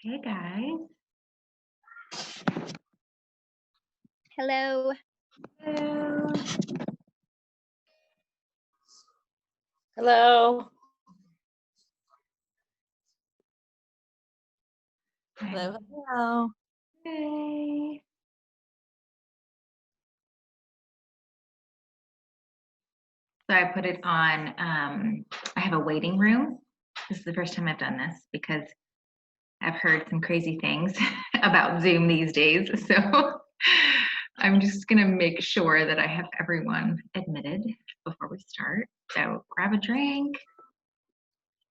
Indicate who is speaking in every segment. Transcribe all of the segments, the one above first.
Speaker 1: Hey guys.
Speaker 2: Hello.
Speaker 1: Hello.
Speaker 3: Hello.
Speaker 1: Hi.
Speaker 3: Hello. Hello.
Speaker 1: Hey. So I put it on, I have a waiting room. This is the first time I've done this because I've heard some crazy things about Zoom these days. So I'm just gonna make sure that I have everyone admitted before we start. So grab a drink,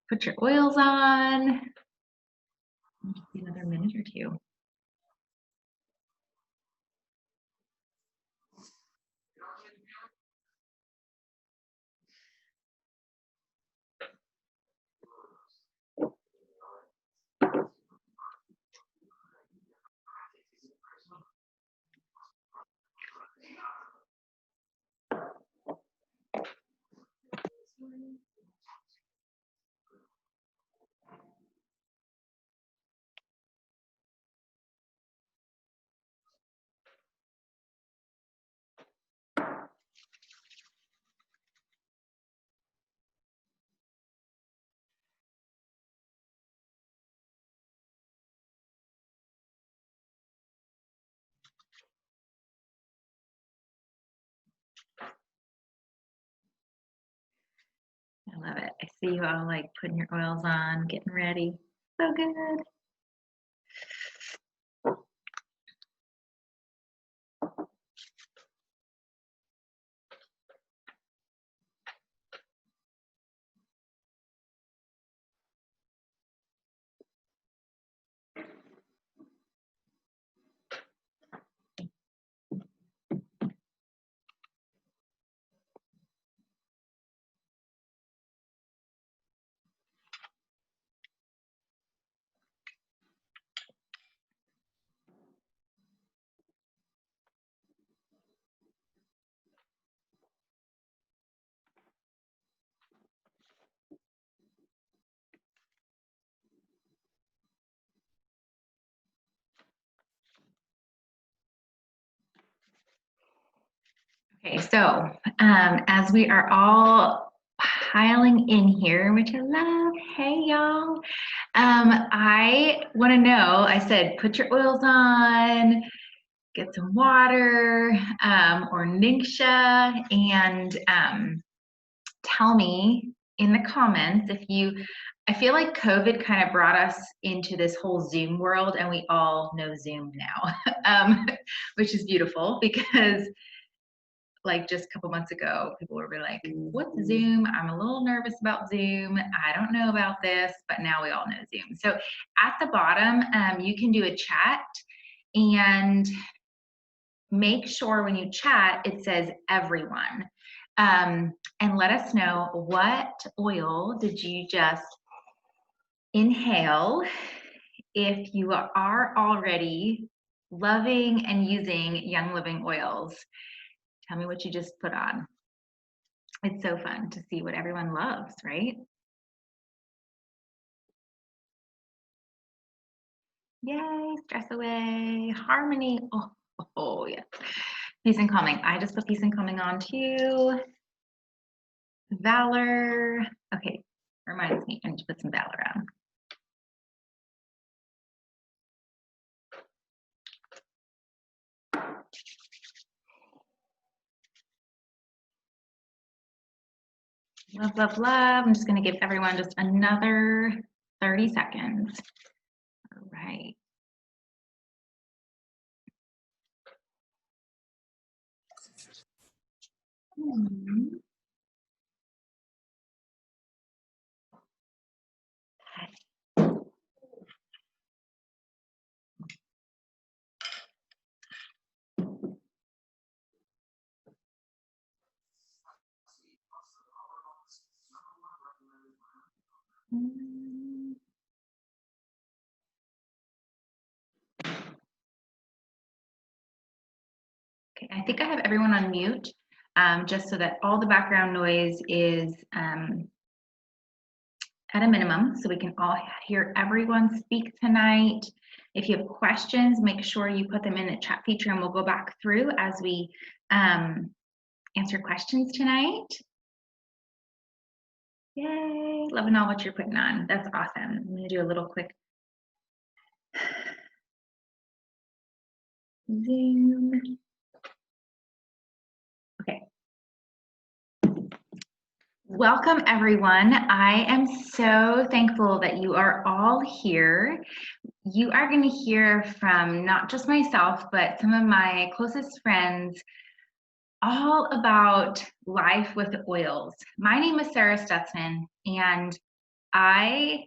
Speaker 1: put your oils on. Just another minute or two. I love it. I see you all like putting your oils on, getting ready. So good. Okay, so as we are all piling in here, which I love, hey y'all, I want to know, I said, put your oils on, get some water or Ningxia, and tell me in the comments if you, I feel like COVID kind of brought us into this whole Zoom world and we all know Zoom now, which is beautiful because like just a couple months ago, people were like, what's Zoom? I'm a little nervous about Zoom. I don't know about this, but now we all know Zoom. So at the bottom, you can do a chat and make sure when you chat, it says everyone. And let us know what oil did you just inhale if you are already loving and using Young Living oils. Tell me what you just put on. It's so fun to see what everyone loves, right? Yay, stress away, harmony. Oh yes. Peace and calming. I just put peace and calming on too. Valor. Okay, reminds me, I need to put some valor on. Love, love, love. I'm just going to give everyone just another 30 seconds. All right. Okay, I think I have everyone on mute, just so that all the background noise is at a minimum, so we can all hear everyone speak tonight. If you have questions, make sure you put them in the chat feature and we'll go back through as we answer questions tonight. Yay, loving all what you're putting on. That's awesome. I'm gonna do a little quick Zoom. Okay. Welcome, everyone. I am so thankful that you are all here. You are going to hear from not just myself, but some of my closest friends all about life with oils. My name is Sarah Stutzman, and I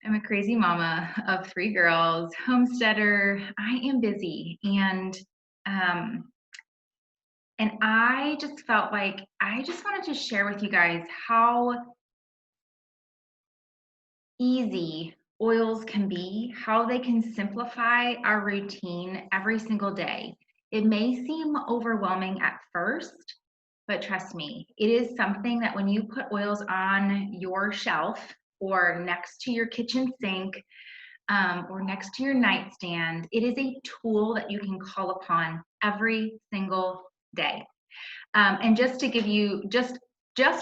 Speaker 1: am a crazy mama of 3 girls, homesteader. I am busy, and I just felt like I just wanted to share with you guys how easy oils can be, how they can simplify our routine every single day. It may seem overwhelming at first, but trust me, it is something that when you put oils on your shelf or next to your kitchen sink or next to your nightstand, it is a tool that you can call upon every single day. And just to give you just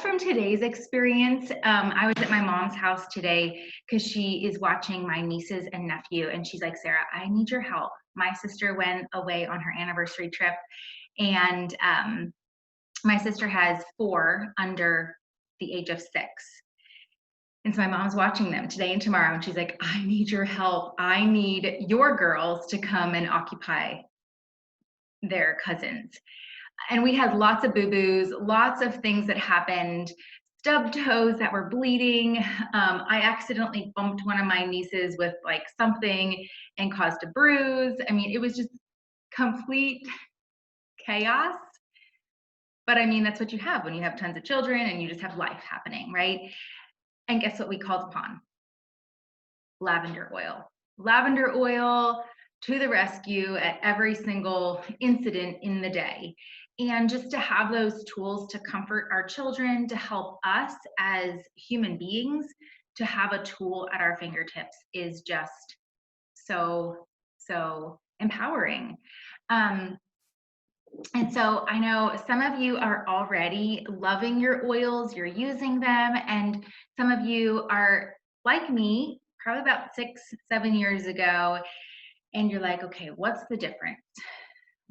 Speaker 1: from today's experience, I was at my mom's house today because she is watching my nieces and nephew, and she's like, Sarah, I need your help. My sister went away on her anniversary trip, and my sister has 4 under the age of 6. And so my mom's watching them today and tomorrow, and she's like, I need your help. I need your girls to come and occupy their cousins. And we had lots of boo-boos, lots of things that happened, stubbed toes that were bleeding. I accidentally bumped one of my nieces with like something and caused a bruise. I mean, it was just complete chaos. But I mean, that's what you have when you have tons of children and you just have life happening, right? And guess what we called upon? Lavender oil. Lavender oil to the rescue at every single incident in the day. And just to have those tools to comfort our children, to help us as human beings, to have a tool at our fingertips is just so empowering. And so I know some of you are already loving your oils, you're using them, and some of you are like me, probably about 6-7 years ago, and you're like, okay, what's the difference?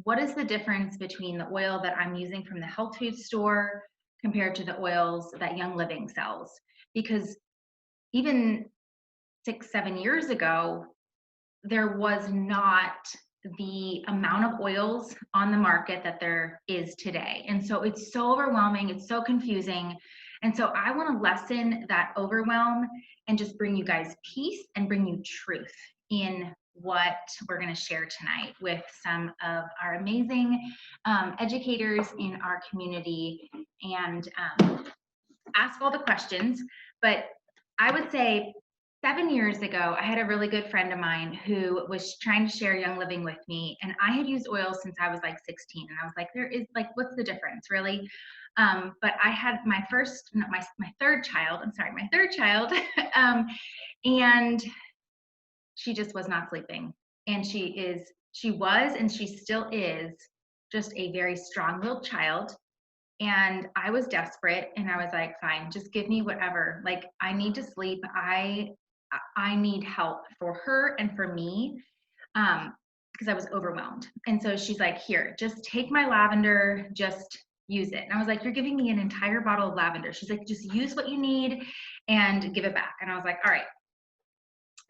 Speaker 1: What is the difference between the oil that I'm using from the health food store compared to the oils that Young Living sells? Because even 6-7 years ago, there was not the amount of oils on the market that there is today. And so it's so overwhelming, it's so confusing. And so I want to lessen that overwhelm and just bring you guys peace and bring you truth in what we're going to share tonight with some of our amazing educators in our community, and ask all the questions. But I would say 7 years ago, I had a really good friend of mine who was trying to share Young Living with me, and I had used oil since I was like 16, and I was like, there is like, what's the difference, really? But I had my third child, and she just was not sleeping. And she was, and she still is just a very strong-willed child. And I was desperate, and I was like, fine, just give me whatever. Like, I need to sleep. I need help for her and for me, because I was overwhelmed. And so she's like, here, just take my lavender, just use it. And I was like, you're giving me an entire bottle of lavender. She's like, just use what you need and give it back. And I was like, all right.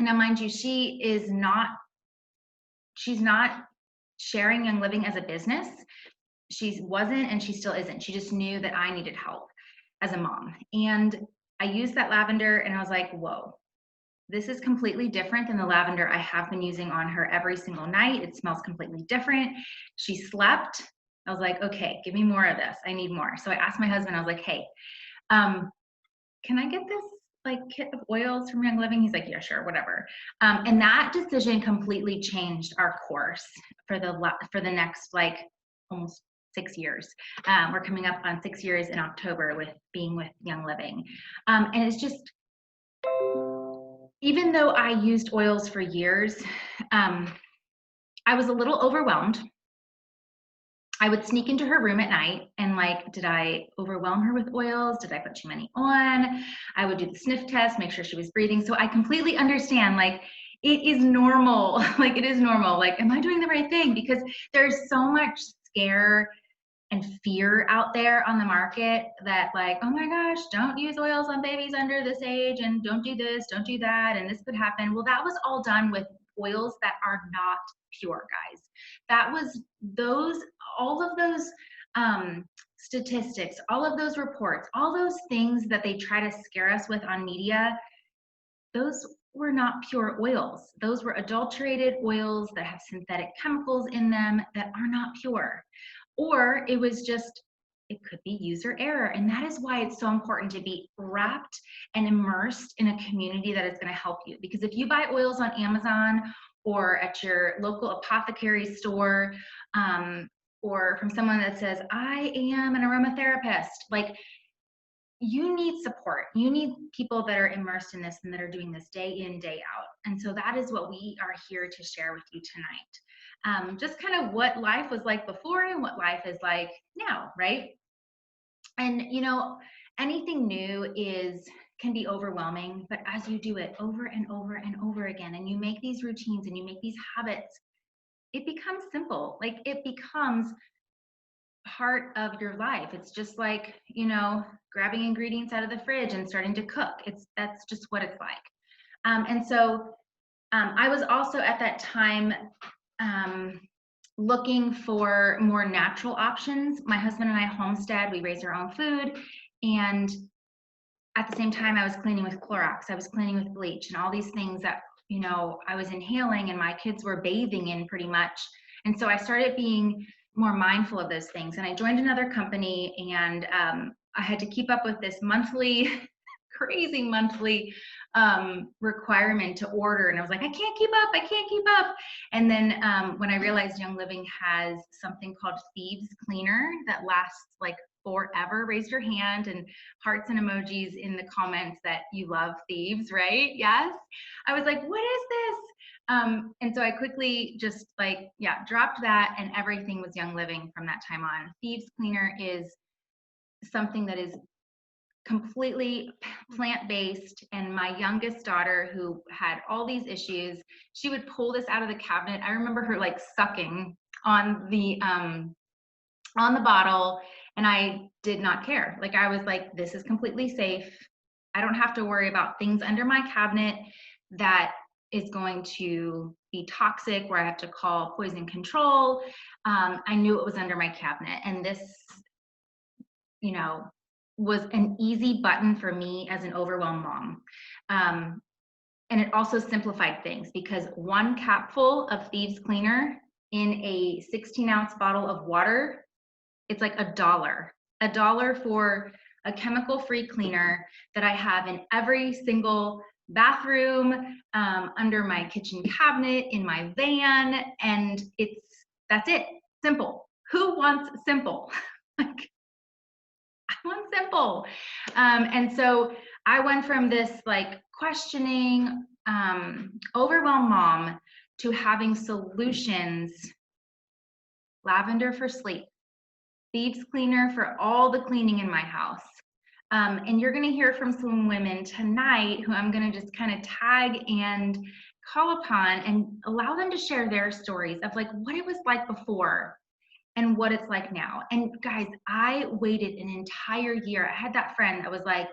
Speaker 1: Now, mind you, she's not sharing Young Living as a business. She wasn't, and she still isn't. She just knew that I needed help as a mom. And I used that lavender, and I was like, whoa, this is completely different than the lavender I have been using on her every single night. It smells completely different. She slept. I was like, okay, give me more of this. I need more. So I asked my husband, I was like, hey, can I get this like kit of oils from Young Living? He's like, yeah, sure, whatever. And that decision completely changed our course for the next like almost 6 years. We're coming up on 6 years in October with being with Young Living. And it's just, even though I used oils for years, I was a little overwhelmed. I would sneak into her room at night and like, did I overwhelm her with oils? Did I put too many on? I would do the sniff test, make sure she was breathing. So I completely understand, like, it is normal. Like, it is normal. Like, am I doing the right thing? Because there's so much scare and fear out there on the market that, like, oh my gosh, don't use oils on babies under this age, and don't do this, don't do that, and this could happen. Well, that was all done with oils that are not pure, guys. That was all of those statistics, all of those reports, all those things that they try to scare us with on media, those were not pure oils. Those were adulterated oils that have synthetic chemicals in them that are not pure. Or it was just, it could be user error. And that is why it's so important to be wrapped and immersed in a community that is going to help you. Because if you buy oils on Amazon or at your local apothecary store, or from someone that says, I am an aromatherapist, like, you need support. You need people that are immersed in this and that are doing this day in, day out. And so that is what we are here to share with you tonight. Just kind of what life was like before and what life is like now, right? And you know, anything new can be overwhelming, but as you do it over and over and over again, and you make these routines and you make these habits, it becomes simple. Like, it becomes part of your life. It's just like, you know, grabbing ingredients out of the fridge and starting to cook. That's just what it's like. And so I was also at that time looking for more natural options. My husband and I homestead, we raise our own food. And at the same time, I was cleaning with Clorox, I was cleaning with bleach, and all these things that, you know, I was inhaling and my kids were bathing in pretty much. And so I started being more mindful of those things. And I joined another company, and I had to keep up with this monthly, crazy monthly requirement to order. And I was like, I can't keep up, I can't keep up. And then when I realized Young Living has something called Thieves Cleaner that lasts like forever, raise your hand and hearts and emojis in the comments that you love Thieves, right? Yes. I was like, what is this? And so I quickly just like, yeah, dropped that, and everything was Young Living from that time on. Thieves Cleaner is something that is completely plant-based, and my youngest daughter, who had all these issues, she would pull this out of the cabinet. I remember her like sucking on the bottle, and I did not care. Like, I was like, this is completely safe. I don't have to worry about things under my cabinet that is going to be toxic, where I have to call poison control. I knew it was under my cabinet, and this, you know, was an easy button for me as an overwhelmed mom. And it also simplified things, because one capful of Thieves Cleaner in a 16-ounce bottle of water, it's like $1 for a chemical-free cleaner that I have in every single bathroom, under my kitchen cabinet, in my van, and that's it. Simple. Who wants simple? Like, I want simple. And so I went from this like questioning, overwhelmed mom to having solutions. Lavender for sleep, Thieves Cleaner for all the cleaning in my house. And you're gonna hear from some women tonight who I'm gonna just kind of tag and call upon and allow them to share their stories of like what it was like before and what it's like now. And guys, I waited an entire year. I had that friend that was like,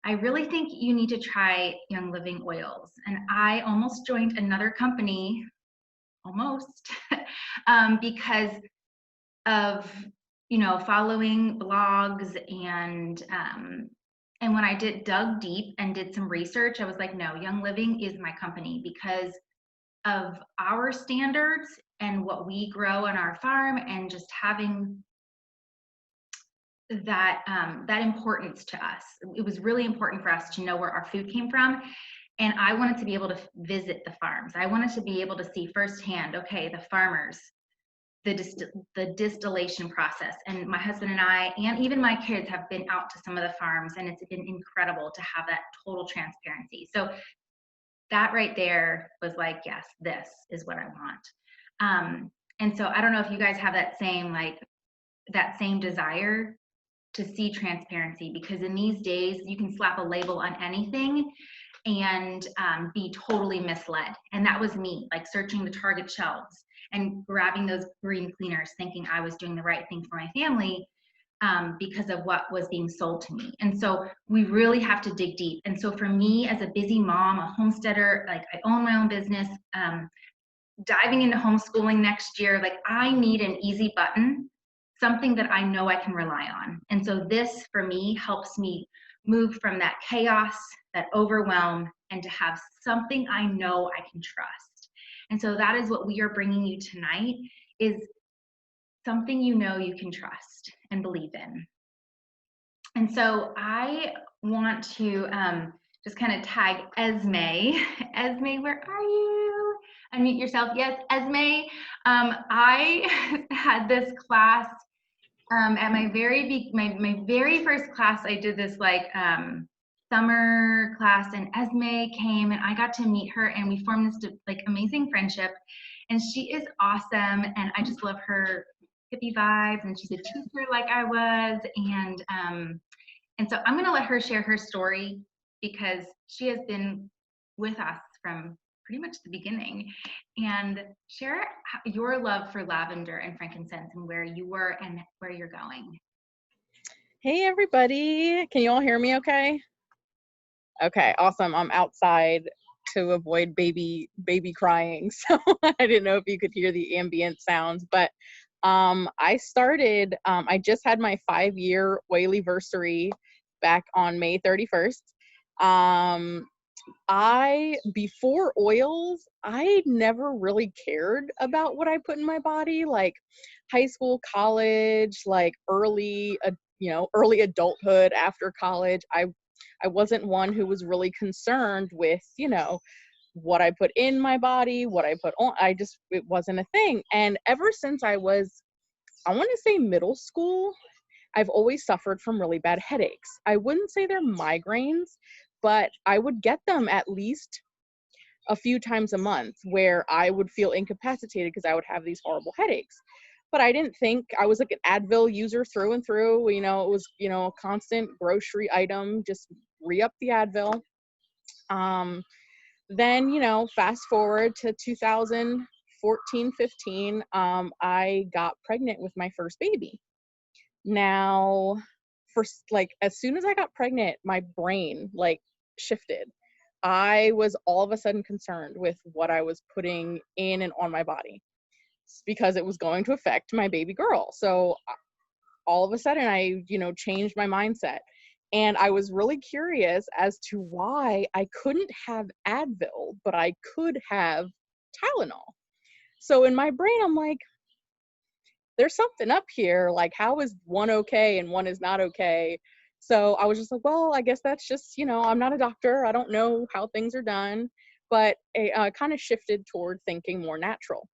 Speaker 1: I really think you need to try Young Living oils. And I almost joined another company, almost, because of, you know, following blogs, and when I dug deep and did some research, I was like, no, Young Living is my company, because of our standards and what we grow on our farm, and just having that that importance to us. It was really important for us to know where our food came from. And I wanted to be able to visit the farms. I wanted to be able to see firsthand, okay, the farmers, the distillation process. And my husband and I, and even my kids, have been out to some of the farms, and it's been incredible to have that total transparency. So that right there was like, yes, this is what I want. And so I don't know if you guys have that same desire to see transparency, because in these days you can slap a label on anything and be totally misled. And that was me, like searching the Target shelves and grabbing those green cleaners, thinking I was doing the right thing for my family, because of what was being sold to me. And so we really have to dig deep. And so for me, as a busy mom, a homesteader, like I own my own business, diving into homeschooling next year, like I need an easy button, something that I know I can rely on. And so this for me helps me move from that chaos, that overwhelm, and to have something I know I can trust. And so that is what we are bringing you tonight, is something you know you can trust and believe in. And so I want to just kind of tag Esme. Esme, where are you? Unmute yourself. Yes, Esme. I had this class at my very first class. I did this like summer class, and Esme came, and I got to meet her, and we formed this like amazing friendship. And she is awesome, and I just love her hippie vibes, and she's a teacher like I was, and so I'm going to let her share her story, because she has been with us from pretty much the beginning, and share your love for lavender and frankincense and where you were and where you're going.
Speaker 2: Hey everybody, can you all hear me okay? Okay, awesome. I'm outside to avoid baby crying, so I didn't know if you could hear the ambient sounds, but I just had my 5-year oilyversary back on May 31st. Before oils, I never really cared about what I put in my body, like high school, college, like early adulthood, after college. I wasn't one who was really concerned with, what I put in my body, what I put on. It wasn't a thing. And ever since I want to say middle school, I've always suffered from really bad headaches. I wouldn't say they're migraines, but I would get them at least a few times a month, where I would feel incapacitated because I would have these horrible headaches. But I didn't think, I was like an Advil user through and through. It was, a constant grocery item, just re-up the Advil. Then, fast forward to 2014, 15, I got pregnant with my first baby. Now, as soon as I got pregnant, my brain shifted. I was all of a sudden concerned with what I was putting in and on my body, because it was going to affect my baby girl. So all of a sudden I, changed my mindset, and I was really curious as to why I couldn't have Advil, but I could have Tylenol. So in my brain, I'm like, there's something up here. Like, how is one okay and one is not okay? So I was just like, well, I guess that's just, I'm not a doctor. I don't know how things are done, but I kind of shifted toward thinking more natural.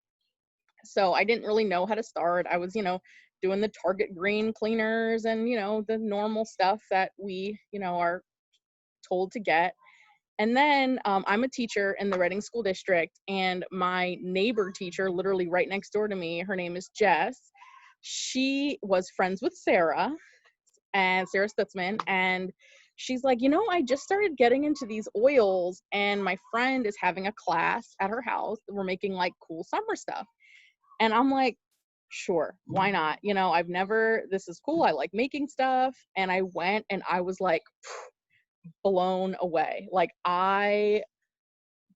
Speaker 2: So I didn't really know how to start. I was, doing the Target green cleaners and, the normal stuff that we, are told to get. And then I'm a teacher in the Reading School District, and my neighbor teacher, literally right next door to me, her name is Jess. She was friends with Sarah Stutzman, and she's like, I just started getting into these oils, and my friend is having a class at her house. We're making like cool summer stuff. And I'm like, sure, why not? This is cool. I like making stuff. And I went, and I was like blown away. Like, I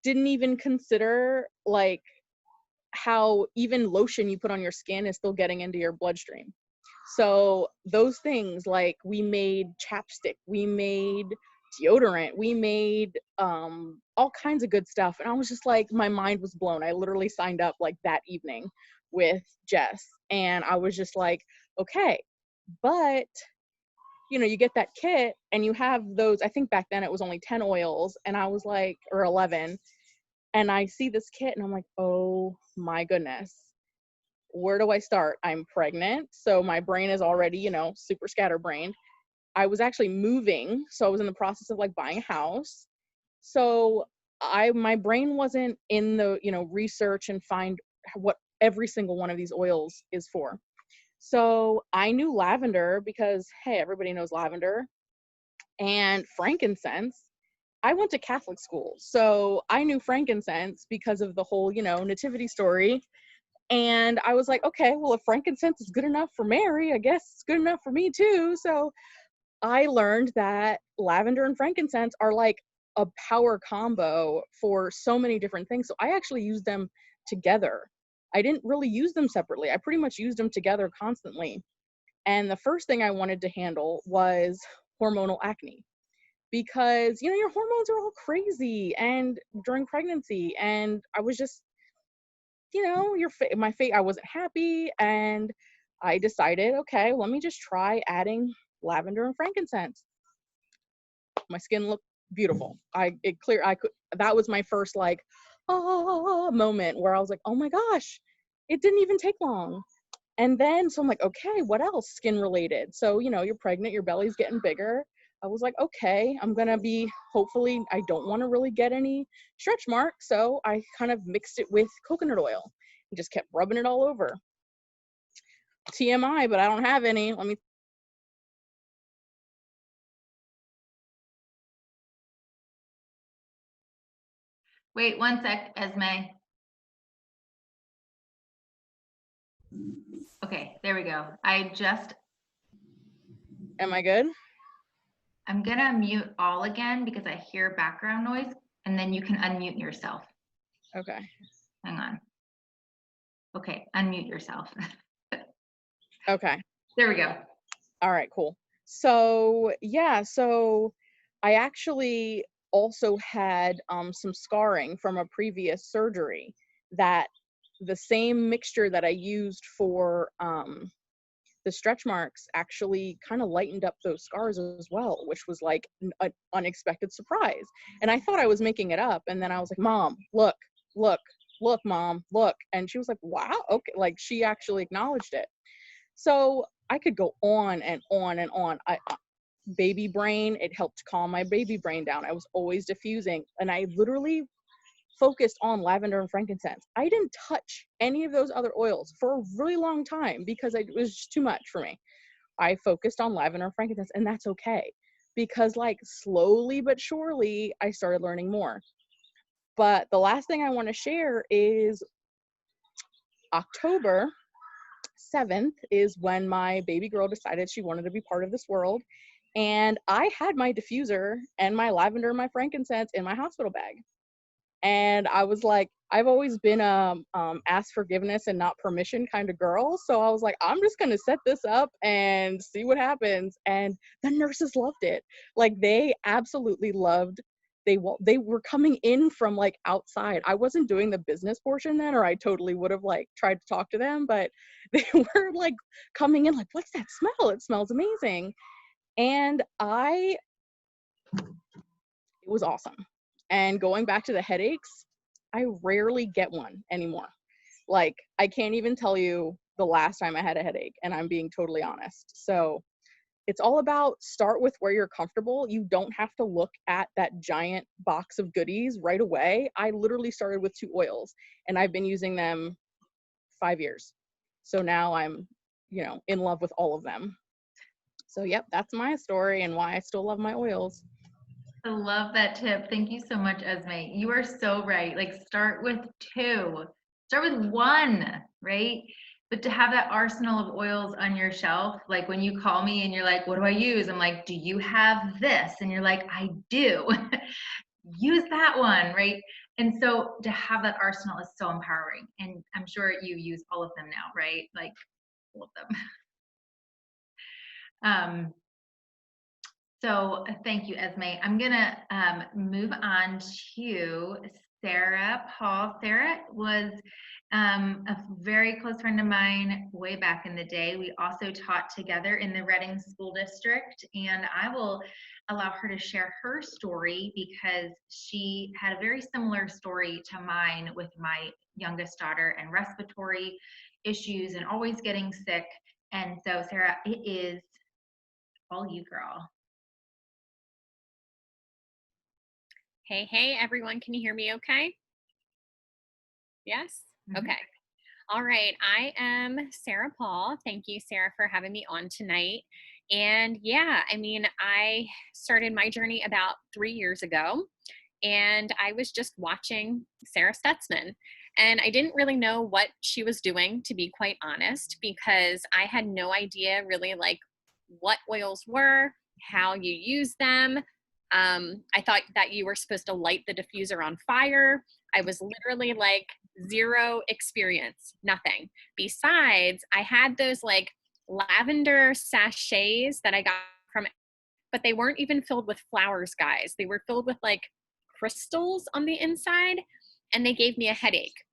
Speaker 2: didn't even consider like how even lotion you put on your skin is still getting into your bloodstream. So those things, like, we made chapstick, we made deodorant, we made all kinds of good stuff. And I was just like, my mind was blown. I literally signed up like that evening with Jess, and I was just like, okay. But you get that kit and you have those, I think back then it was only 10 oils, and I was like, or 11, and I see this kit and I'm like, oh my goodness, where do I start? I'm pregnant, so my brain is already, you know, super scatterbrained. I was actually moving, so I was in the process of like buying a house. So my brain wasn't in the, you know, research and find what every single one of these oils is for. So I knew lavender because, hey, everybody knows lavender, and frankincense. I went to Catholic school, so I knew frankincense because of the whole, you know, nativity story. And I was like, okay, well, if frankincense is good enough for Mary, I guess it's good enough for me too. So I learned that lavender and frankincense are like a power combo for so many different things. So I actually used them together. I didn't really use them separately. I pretty much used them together constantly. And the first thing I wanted to handle was hormonal acne because, you know, your hormones are all crazy and during pregnancy. And I was just, you know, I wasn't happy. And I decided, okay, let me just try adding lavender and frankincense. My skin looked beautiful. That was my first like, oh, moment where I was like, oh my gosh, it didn't even take long. And then, so I'm like, okay, what else skin related? So, you know, you're pregnant, your belly's getting bigger. I was like, okay, hopefully, I don't want to really get any stretch marks. So I kind of mixed it with coconut oil and just kept rubbing it all over. TMI, but I don't have any. Let me.
Speaker 1: Wait 1 sec, Esme. Okay, there we go.
Speaker 2: Am I good?
Speaker 1: I'm gonna mute all again because I hear background noise, and then you can unmute yourself.
Speaker 2: Okay.
Speaker 1: Hang on. Okay, unmute yourself.
Speaker 2: Okay.
Speaker 1: There we go.
Speaker 2: All right, cool. So yeah, so I actually also had some scarring from a previous surgery that the same mixture that I used for the stretch marks actually kind of lightened up those scars as well, which was like an unexpected surprise. And I thought I was making it up. And then I was like, Mom, look, look, look, Mom, look. And she was like, wow, okay. Like she actually acknowledged it. So I could go on and on and on. Baby brain, it helped calm my baby brain down. I was always diffusing, and I literally focused on lavender and frankincense. I didn't touch any of those other oils for a really long time because it was just too much for me. I focused on lavender and frankincense, and that's okay because, like, slowly but surely, I started learning more. But the last thing I want to share is October 7th is when my baby girl decided she wanted to be part of this world. And I had my diffuser and my lavender and my frankincense in my hospital bag. And I was like, I've always been a ask forgiveness and not permission kind of girl. So I was like, I'm just going to set this up and see what happens. And the nurses loved it. Like they absolutely loved. They were coming in from like outside. I wasn't doing the business portion then, or I totally would have like tried to talk to them, but they were like coming in like, what's that smell? It smells amazing. And it was awesome. And going back to the headaches, I rarely get one anymore. Like, I can't even tell you the last time I had a headache, and I'm being totally honest. So it's all about start with where you're comfortable. You don't have to look at that giant box of goodies right away. I literally started with 2 oils, and I've been using them 5 years. So now I'm, you know, in love with all of them. So, yep, that's my story and why I still love my oils.
Speaker 1: I love that tip. Thank you so much, Esme. You are so right. Like start with 2, start with 1, right? But to have that arsenal of oils on your shelf, like when you call me and you're like, what do I use? I'm like, do you have this? And you're like, I do. Use that one, right? And so to have that arsenal is so empowering. And I'm sure you use all of them now, right? Like all of them. So thank you, Esme. I'm gonna move on to Sarah Paul. Sarah was a very close friend of mine way back in the day. We also taught together in the Reading School District, and I will allow her to share her story because she had a very similar story to mine with my youngest daughter and respiratory issues and always getting sick. And so, Sarah, it is all you, girl.
Speaker 3: Hey, everyone. Can you hear me okay? Yes?
Speaker 1: Mhm.
Speaker 3: Okay. All right. I am Sarah Paul. Thank you, Sarah, for having me on tonight. And yeah, I mean, I started my journey about 3 years ago, and I was just watching Sarah Stutzman. And I didn't really know what she was doing, to be quite honest, because I had no idea really like what oils were, how you use them. I thought that you were supposed to light the diffuser on fire. I was literally like zero experience, nothing. Besides, I had those like lavender sachets that I got from, but they weren't even filled with flowers, guys. They were filled with like crystals on the inside, and they gave me a headache.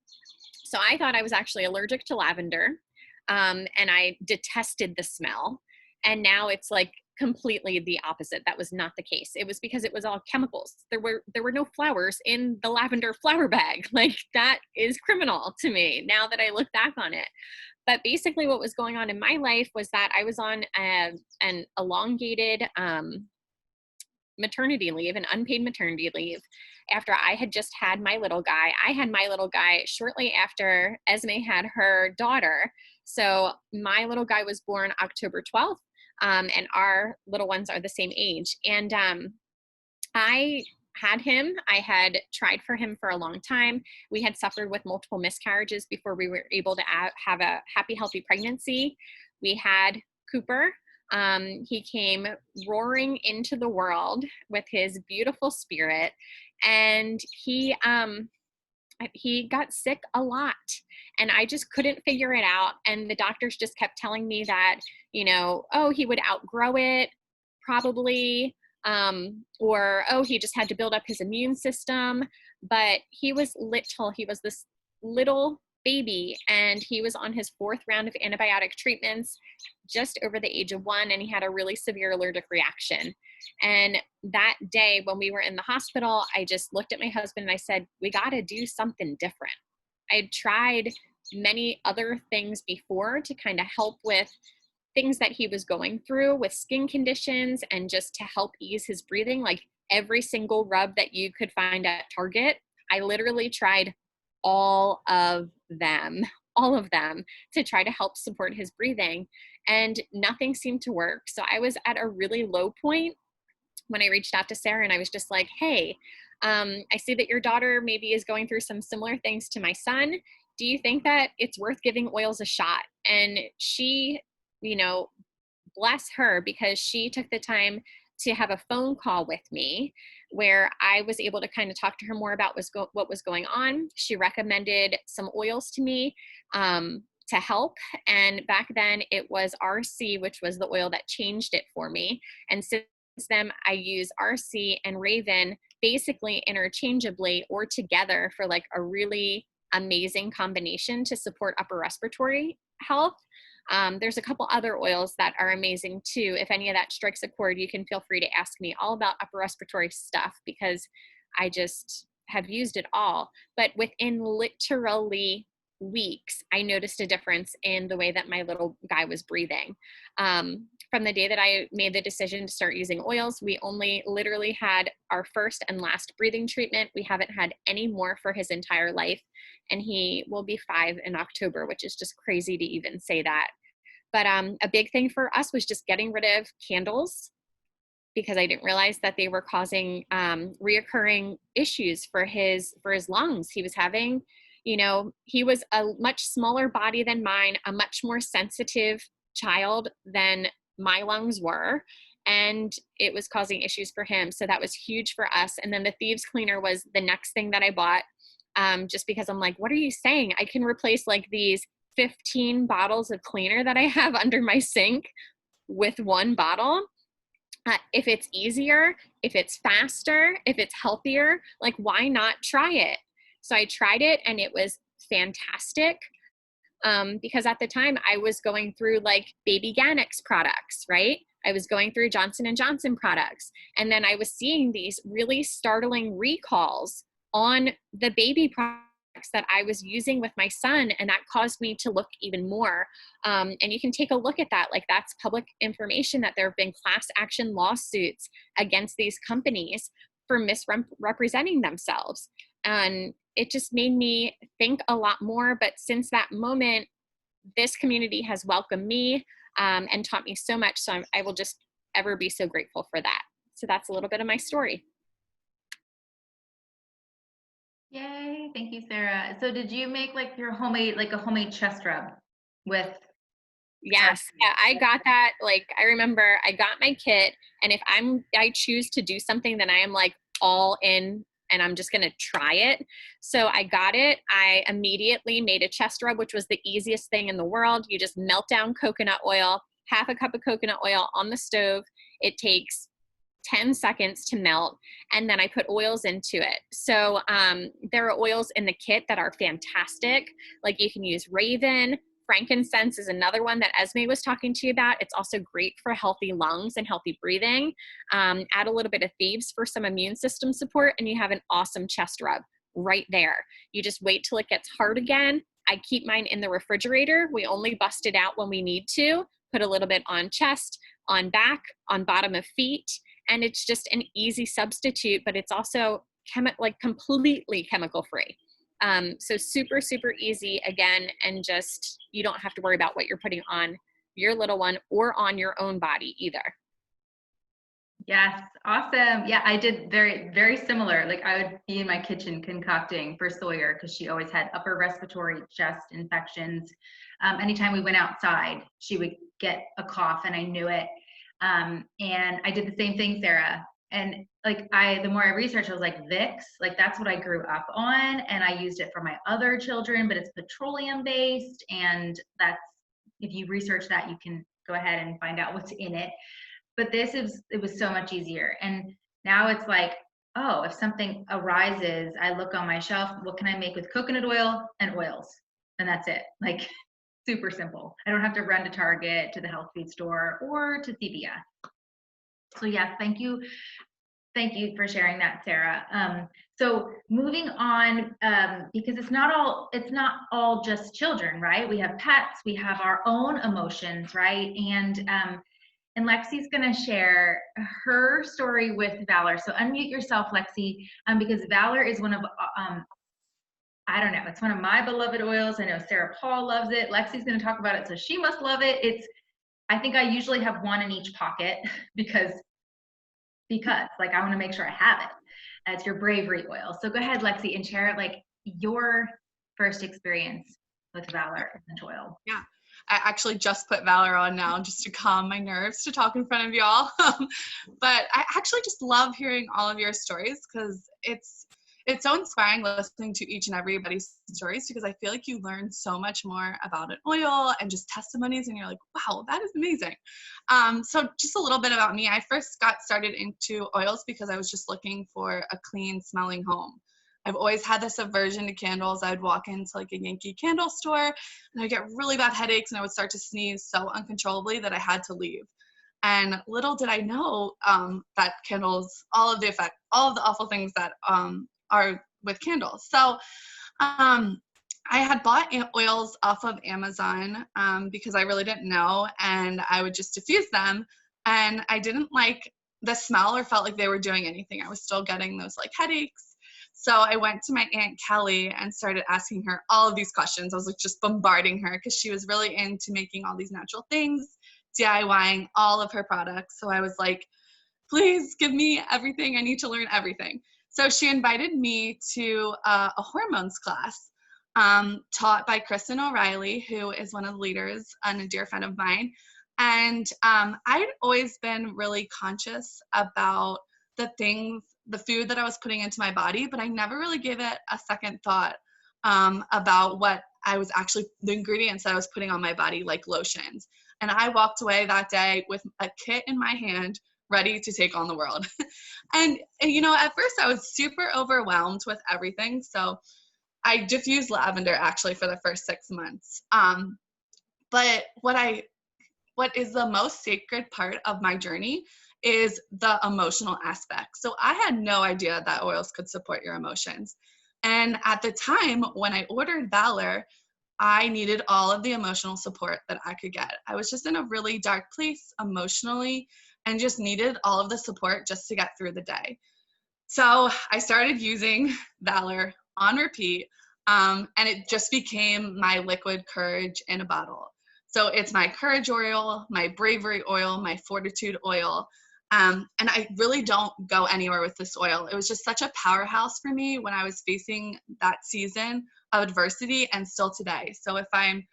Speaker 3: So I thought I was actually allergic to lavender, and I detested the smell. And now it's like completely the opposite. That was not the case. It was because it was all chemicals. There were no flowers in the lavender flower bag. Like that is criminal to me now that I look back on it. But basically, what was going on in my life was that I was on an elongated maternity leave, an unpaid maternity leave, after I had just had my little guy. I had my little guy shortly after Esme had her daughter. So my little guy was born October 12th, and our little ones are the same age. And I had him. I had tried for him for a long time. We had suffered with multiple miscarriages before we were able to have a happy, healthy pregnancy. We had Cooper. He came roaring into the world with his beautiful spirit, and he got sick a lot, and I just couldn't figure it out. And the doctors just kept telling me that, oh, he would outgrow it probably, or, oh, he just had to build up his immune system. But he was little. He was this little baby, and he was on his 4th round of antibiotic treatments, just over the age of 1, and he had a really severe allergic reaction. And that day when we were in the hospital, I just looked at my husband and I said, we got to do something different. I had tried many other things before to kind of help with things that he was going through with skin conditions and just to help ease his breathing, like every single rub that you could find at Target. I literally tried all of them, to try to help support his breathing, and nothing seemed to work. So I was at a really low point when I reached out to Sarah, and I was just like, hey, I see that your daughter maybe is going through some similar things to my son. Do you think that it's worth giving oils a shot? And she, bless her, because she took the time to have a phone call with me where I was able to kind of talk to her more about what was going on. She recommended some oils to me to help. And back then it was RC, which was the oil that changed it for me. And since then I use RC and Raven basically interchangeably or together for like a really amazing combination to support upper respiratory health. There's a couple other oils that are amazing too. If any of that strikes a chord, you can feel free to ask me all about upper respiratory stuff, because I just have used it all. But within literally weeks, I noticed a difference in the way that my little guy was breathing. From the day that I made the decision to start using oils, we only literally had our first and last breathing treatment. We haven't had any more for his entire life. And he will be 5 in October, which is just crazy to even say that. But a big thing for us was just getting rid of candles, because I didn't realize that they were causing reoccurring issues for his lungs. He was having, he was a much smaller body than mine, a much more sensitive child than my lungs were, and it was causing issues for him. So that was huge for us. And then the Thieves Cleaner was the next thing that I bought, just because I'm like, what are you saying? I can replace like these 15 bottles of cleaner that I have under my sink with one bottle. If it's easier, if it's faster, if it's healthier, like why not try it? So I tried it and it was fantastic. Because at the time I was going through like Baby Ganex products, right? I was going through Johnson & Johnson products. And then I was seeing these really startling recalls on the baby that I was using with my son, and that caused me to look even more. And you can take a look at that. Like, that's public information that there have been class action lawsuits against these companies for misrepresenting themselves. And it just made me think a lot more. But since that moment, this community has welcomed me and taught me so much. So I will just ever be so grateful for that. So that's a little bit of my story.
Speaker 1: Yay. Thank you, Sarah. So did you make like your homemade, like a homemade chest rub with?
Speaker 3: Yes. Yeah, I got that. Like, I remember I got my kit, and if I choose to do something, then I am like all in and I'm just going to try it. So I got it. I immediately made a chest rub, which was the easiest thing in the world. You just melt down coconut oil, half a cup of coconut oil on the stove. It takes 10 seconds to melt, and then I put oils into it. So there are oils in the kit that are fantastic. Like, you can use Raven. Frankincense is another one that Esme was talking to you about. It's also great for healthy lungs and healthy breathing. Add a little bit of thieves for some immune system support, and you have an awesome chest rub right there. You just wait till it gets hard again. I keep mine in the refrigerator. We only bust it out when we need to. Put a little bit on chest, on back, on bottom of feet. And it's just an easy substitute, but it's also completely chemical free. So super, super easy again, and just, you don't have to worry about what you're putting on your little one or on your own body either.
Speaker 1: Yes. Awesome. Yeah, I did very, very similar. Like, I would be in my kitchen concocting for Sawyer because she always had upper respiratory chest infections. Anytime we went outside, she would get a cough, and I knew it. And I did the same thing, Sarah. And like, the more I researched, I was like, Vicks, like that's what I grew up on. And I used it for my other children, but it's petroleum based. And that's, if you research that, you can go ahead and find out what's in it. But it was so much easier. And now it's like, oh, if something arises, I look on my shelf, what can I make with coconut oil and oils? And that's it. Like, super simple. I don't have to run to Target, to the health food store, or to CVS. So yes, thank you. Thank you for sharing that, Sarah. So moving on, because it's not all just children, right? We have pets, we have our own emotions, right? And Lexi's going to share her story with Valor. So unmute yourself, Lexi, because Valor is one of I don't know, it's one of my beloved oils. I know Sarah Paul loves it. Lexi's going to talk about it, so she must love it. I think I usually have one in each pocket because like, I want to make sure I have it. It's your bravery oil. So go ahead, Lexi, and share like your first experience with Valor essential oil.
Speaker 4: Yeah. I actually just put Valor on now just to calm my nerves to talk in front of y'all. But I actually just love hearing all of your stories because it's so inspiring listening to each and everybody's stories, because I feel like you learn so much more about an oil and just testimonies, and you're like, wow, that is amazing. So just a little bit about me. I first got started into oils because I was just looking for a clean smelling home. I've always had this aversion to candles. I would walk into like a Yankee candle store and I'd get really bad headaches, and I would start to sneeze so uncontrollably that I had to leave. And little did I know that candles, all of the awful things that are with candles. So I had bought oils off of Amazon because I really didn't know, and I would just diffuse them, and I didn't like the smell or felt like they were doing anything. I was still getting those like headaches. So I went to my Aunt Kelly and started asking her all of these questions. I was like just bombarding her because she was really into making all these natural things, DIYing all of her products. So I was like, please give me everything. I need to learn everything. So she invited me to a hormones class taught by Kristen O'Reilly, who is one of the leaders and a dear friend of mine. And I'd always been really conscious about the food that I was putting into my body, but I never really gave it a second thought about what I was actually, the ingredients that I was putting on my body, like lotions. And I walked away that day with a kit in my hand, ready to take on the world. And, you know, at first I was super overwhelmed with everything. So I diffused lavender actually for the first 6 months. But what is the most sacred part of my journey is the emotional aspect. So I had no idea that oils could support your emotions. And at the time when I ordered Valor, I needed all of the emotional support that I could get. I was just in a really dark place emotionally and just needed all of the support just to get through the day. So I started using Valor on repeat, and it just became my liquid courage in a bottle. So it's my courage oil, my bravery oil, my fortitude oil. And I really don't go anywhere with this oil. It was just such a powerhouse for me when I was facing that season of adversity and still today. So if I'm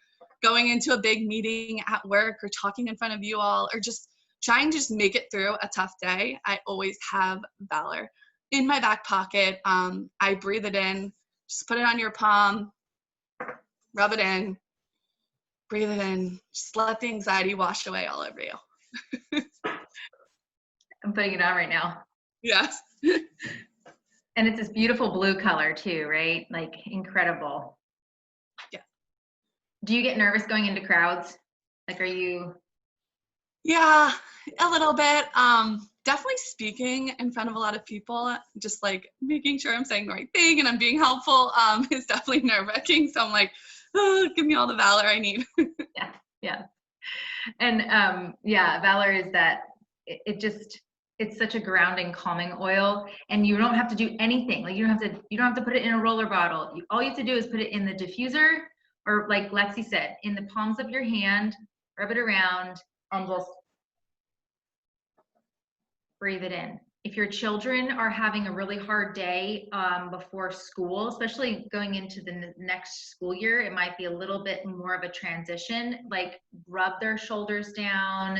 Speaker 4: going into a big meeting at work or talking in front of you all or just trying to just make it through a tough day, I always have Valor in my back pocket. I breathe it in, just put it on your palm, rub it in, breathe it in, just let the anxiety wash away all over you.
Speaker 1: I'm putting it on right now.
Speaker 4: Yes.
Speaker 1: And it's this beautiful blue color too, right? Like incredible.
Speaker 4: Yeah.
Speaker 1: Do you get nervous going into crowds? Like, are you?
Speaker 4: Yeah, a little bit. Definitely speaking in front of a lot of people, just like making sure I'm saying the right thing and I'm being helpful, is definitely nerve-wracking. So I'm like, oh, give me all the Valor I need.
Speaker 1: Yeah. And yeah, Valor is that it's such a grounding, calming oil, and you don't have to do anything. Like you don't have to put it in a roller bottle. All you have to do is put it in the diffuser, or like Lexi said, in the palms of your hand, rub it around, and just breathe it in. If your children are having a really hard day before school, especially going into the next school year, it might be a little bit more of a transition. Like rub their shoulders down,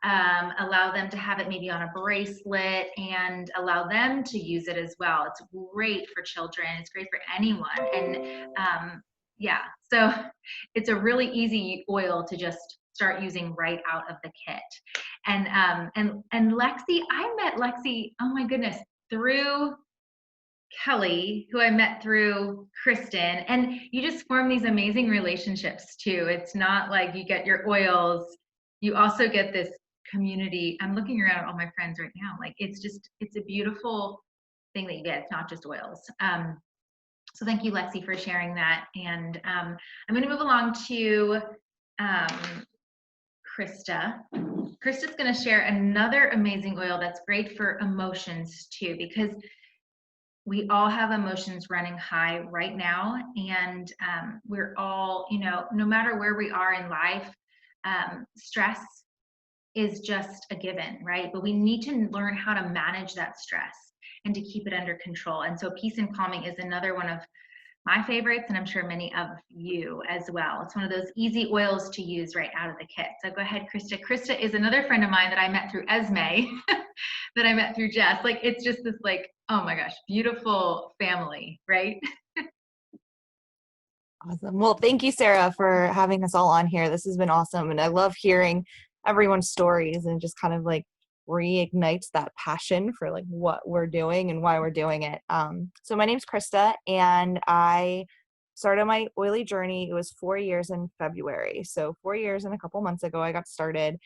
Speaker 1: allow them to have it maybe on a bracelet, and allow them to use it as well. It's great for children. It's great for anyone. And yeah, so it's a really easy oil to just start using right out of the kit. And Lexi, I met Lexi, oh my goodness, through Kelly, who I met through Kristen. And you just form these amazing relationships too. It's not like you get your oils, you also get this community. I'm looking around at all my friends right now. Like it's a beautiful thing that you get. It's not just oils. So thank you, Lexi, for sharing that. And I'm going to move along to Krista. Krista's going to share another amazing oil that's great for emotions too, because we all have emotions running high right now. And we're all, no matter where we are in life, stress is just a given, right? But we need to learn how to manage that stress and to keep it under control. And so peace and calming is another one of my favorites, and I'm sure many of you as well. It's one of those easy oils to use right out of the kit. So go ahead, Krista. Krista is another friend of mine that I met through Esme, that I met through Jess. Like, it's just this like, oh my gosh, beautiful family, right?
Speaker 5: Awesome. Well, thank you, Sarah, for having us all on here. This has been awesome. And I love hearing everyone's stories, and just kind of like reignites that passion for like what we're doing and why we're doing it. So my name's Krista, and I started my oily journey. It was 4 years in February. So 4 years and a couple months ago, I got started.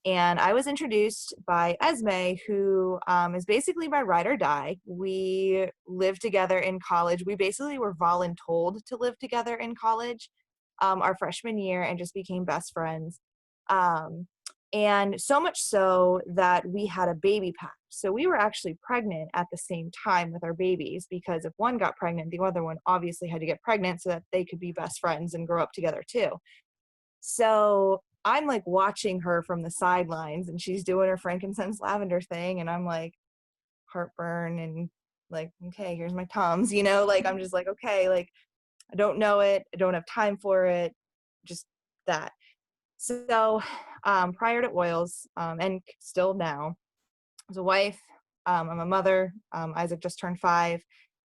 Speaker 5: And I was introduced by Esme, who is basically my ride or die. We lived together in college. We basically were voluntold to live together in college our freshman year, and just became best friends. And so much so that we had a baby pact. So we were actually pregnant at the same time with our babies, because if one got pregnant, the other one obviously had to get pregnant so that they could be best friends and grow up together too. So I'm like watching her from the sidelines, and she's doing her frankincense lavender thing, and I'm like heartburn and like, okay, here's my Tums, like I'm just like, okay, like I don't know it, I don't have time for it, just that. So prior to oils, and still now, I was a wife, I'm a mother, Isaac just turned 5,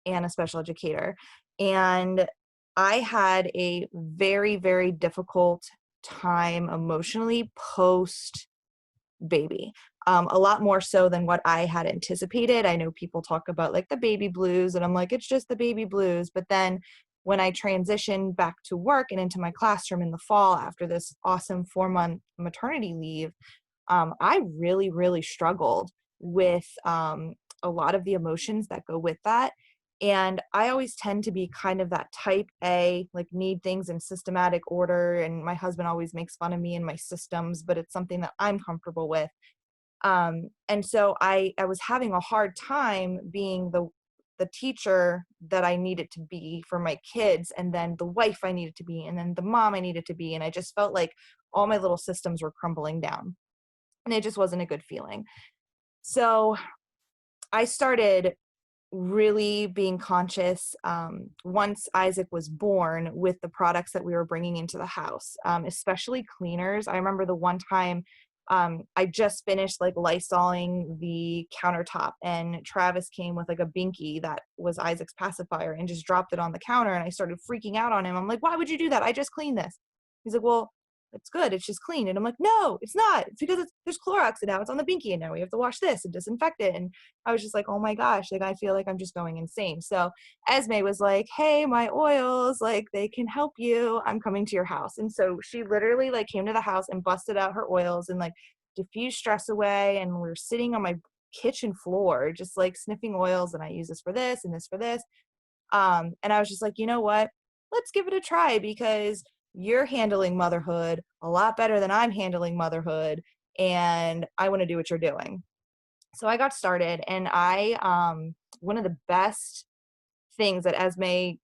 Speaker 5: and a special educator. And I had a very, very difficult time emotionally post baby, a lot more so than what I had anticipated. I know people talk about like the baby blues, and I'm like, it's just the baby blues. But then when I transitioned back to work and into my classroom in the fall after this awesome 4-month maternity leave, I really, really struggled with a lot of the emotions that go with that. And I always tend to be kind of that type A, like need things in systematic order. And my husband always makes fun of me and my systems, but it's something that I'm comfortable with. And so I was having a hard time being the teacher that I needed to be for my kids, and then the wife I needed to be, and then the mom I needed to be. And I just felt like all my little systems were crumbling down, and it just wasn't a good feeling. So I started really being conscious once Isaac was born with the products that we were bringing into the house, especially cleaners. I remember the one time I just finished like Lysoling the countertop, and Travis came with like a Binky that was Isaac's pacifier and just dropped it on the counter, and I started freaking out on him. I'm like, why would you do that? I just cleaned this. He's like, well, it's good. It's just clean. And I'm like, no, it's not. It's because there's Clorox and now it's on the Binky, and now we have to wash this and disinfect it. And I was just like, oh my gosh, like I feel like I'm just going insane. So Esme was like, hey, my oils, like they can help you. I'm coming to your house. And so she literally like came to the house and busted out her oils and like diffused stress away. And we were sitting on my kitchen floor, just like sniffing oils. And I use this for this and this for this. And I was just like, you know what? Let's give it a try, because you're handling motherhood a lot better than I'm handling motherhood. And I want to do what you're doing. So I got started, and one of the best things that Esme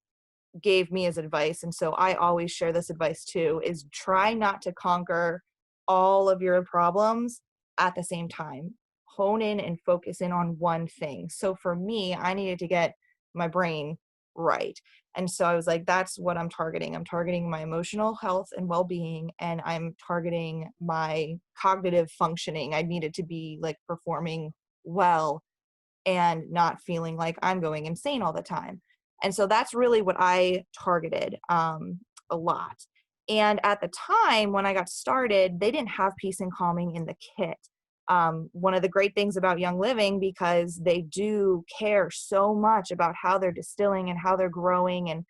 Speaker 5: gave me as advice, and so I always share this advice too, is try not to conquer all of your problems at the same time. Hone in and focus in on one thing. So for me, I needed to get my brain right. And so I was like, that's what I'm targeting. I'm targeting my emotional health and well-being, and I'm targeting my cognitive functioning. I needed to be like performing well and not feeling like I'm going insane all the time. And so that's really what I targeted a lot. And at the time when I got started, they didn't have Peace and Calming in the kit. One of the great things about Young Living, because they do care so much about how they're distilling and how they're growing and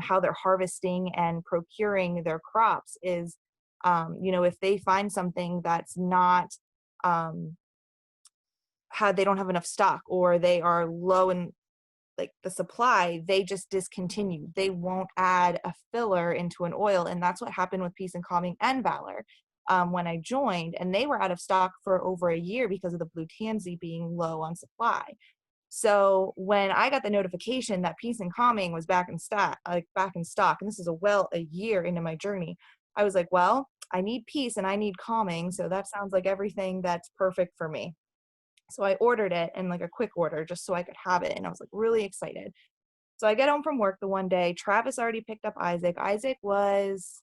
Speaker 5: how they're harvesting and procuring their crops, is, if they find something that's not, how they don't have enough stock, or they are low in like the supply, they just discontinue. They won't add a filler into an oil. And that's what happened with Peace and Calming and Valor when I joined, and they were out of stock for over a year because of the blue tansy being low on supply. So when I got the notification that Peace and Calming was back in stock, and this is a year into my journey, I was like, well, I need peace and I need calming. So that sounds like everything that's perfect for me. So I ordered it in like a quick order just so I could have it. And I was like really excited. So I get home from work the one day. Travis already picked up Isaac. Isaac was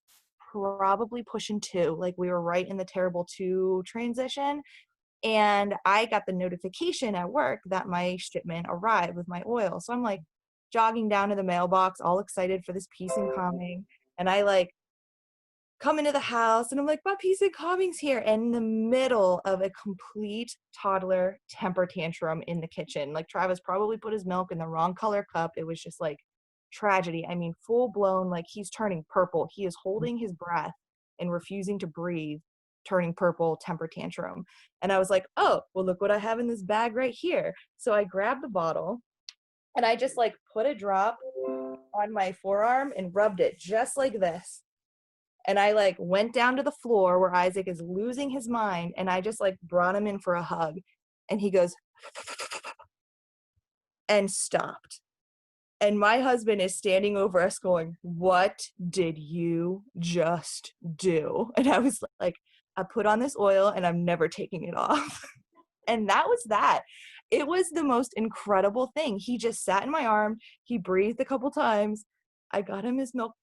Speaker 5: probably pushing 2. Like we were right in the terrible 2 transition. And I got the notification at work that my shipment arrived with my oil. So I'm like jogging down to the mailbox, all excited for this Peace and Calming. And I like come into the house and I'm like, my Peace and Calming's here. And in the middle of a complete toddler temper tantrum in the kitchen. Like Travis probably put his milk in the wrong color cup. It was just like tragedy. I mean, full blown, like he's turning purple. He is holding his breath and refusing to breathe, turning purple, temper tantrum. And I was like, oh, well, look what I have in this bag right here. So I grabbed the bottle and I just like put a drop on my forearm and rubbed it just like this. And I like went down to the floor where Isaac is losing his mind, and I just like brought him in for a hug, and he goes and stopped. And my husband is standing over us going, what did you just do? And I was like, I put on this oil and I'm never taking it off. And that was that. It was the most incredible thing. He just sat in my arm. He breathed a couple times. I got him his milk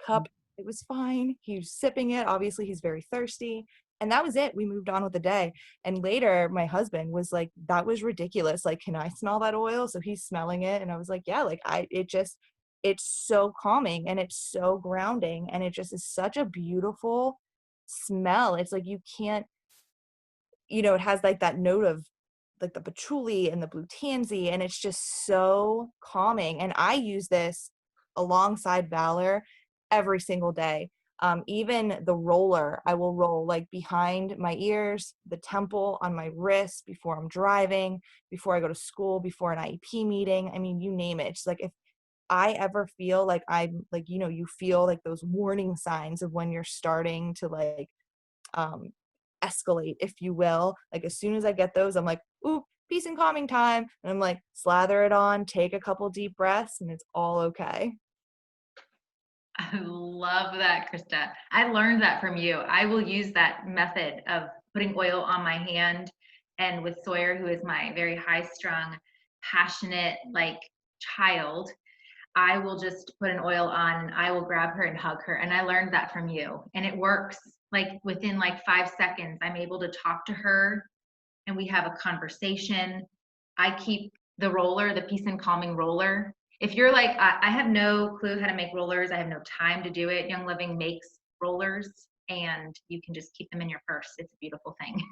Speaker 5: cup. It was fine. He was sipping it. Obviously, he's very thirsty. And that was it. We moved on with the day. And later, my husband was like, that was ridiculous. Like, can I smell that oil? So he's smelling it. And I was like, yeah, like it's so calming and it's so grounding. And it just is such a beautiful smell. It's like, you can't, it has like that note of like the patchouli and the blue tansy. And it's just so calming. And I use this alongside Valor every single day. Even the roller, I will roll like behind my ears, the temple, on my wrist, before I'm driving, before I go to school, before an IEP meeting. I mean, you name it. It's like if I ever feel like I'm like, you feel like those warning signs of when you're starting to like escalate, if you will. Like as soon as I get those, I'm like, ooh, peace and calming time. And I'm like, slather it on, take a couple deep breaths, and it's all okay.
Speaker 1: I love that, Krista. I learned that from you. I will use that method of putting oil on my hand, and with Sawyer, who is my very high strung, passionate, like child, I will just put an oil on and I will grab her and hug her. And I learned that from you. And it works like within like 5 seconds. I'm able to talk to her and we have a conversation. I keep the roller, the peace and calming roller. If you're like, I have no clue how to make rollers, I have no time to do it, Young Living makes rollers and you can just keep them in your purse. It's a beautiful thing.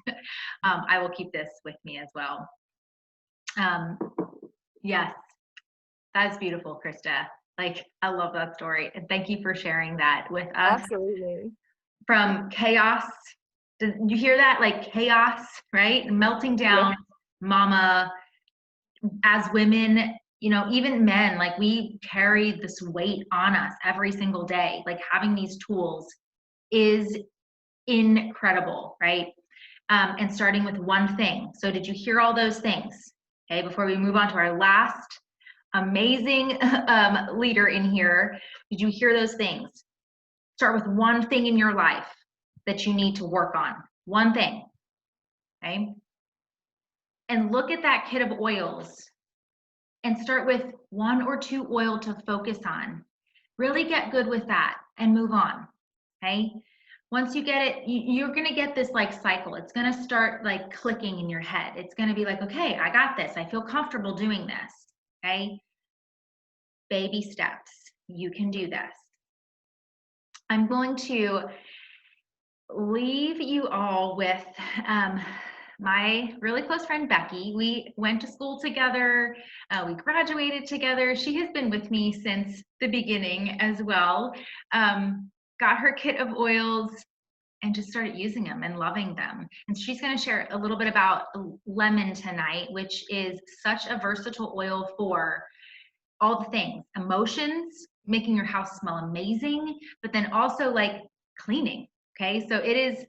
Speaker 1: I will keep this with me as well. Yes, that's beautiful, Krista. Like, I love that story. And thank you for sharing that with us.
Speaker 5: Absolutely.
Speaker 1: From chaos, did you hear that? Like chaos, right? Melting down, mama. As women, even men, like we carry this weight on us every single day. Like having these tools is incredible, right? And starting with one thing. So did you hear all those things? Okay, before we move on to our last amazing leader in here, did you hear those things? Start with one thing in your life that you need to work on. One thing, okay? And look at that kit of oils and start with 1 or 2 oil to focus on. Really get good with that and move on, okay? Once you get it, you're gonna get this like cycle. It's gonna start like clicking in your head. It's gonna be like, okay, I got this. I feel comfortable doing this, okay? Baby steps, you can do this. I'm going to leave you all with my really close friend Becky. We went to school together, we graduated together. She has been with me since the beginning as well. Got her kit of oils and just started using them and loving them. And she's going to share a little bit about lemon tonight, which is such a versatile oil for all the things: emotions, making your house smell amazing, but then also like cleaning. Okay, so it is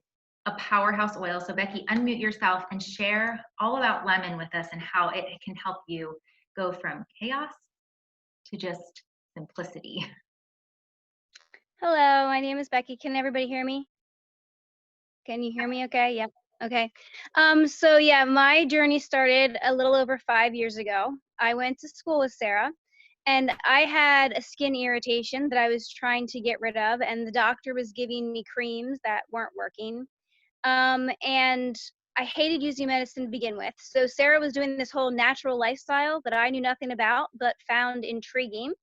Speaker 1: a powerhouse oil. So Becky, unmute yourself and share all about lemon with us and how it can help you go from chaos to just simplicity.
Speaker 6: Hello, my name is Becky. Can everybody hear me? Can you hear me okay? Yep. Okay. So yeah, my journey started a little over 5 years ago. I went to school with Sarah and I had a skin irritation that I was trying to get rid of, and the doctor was giving me creams that weren't working. And I hated using medicine to begin with. So Sarah was doing this whole natural lifestyle that I knew nothing about but found intriguing.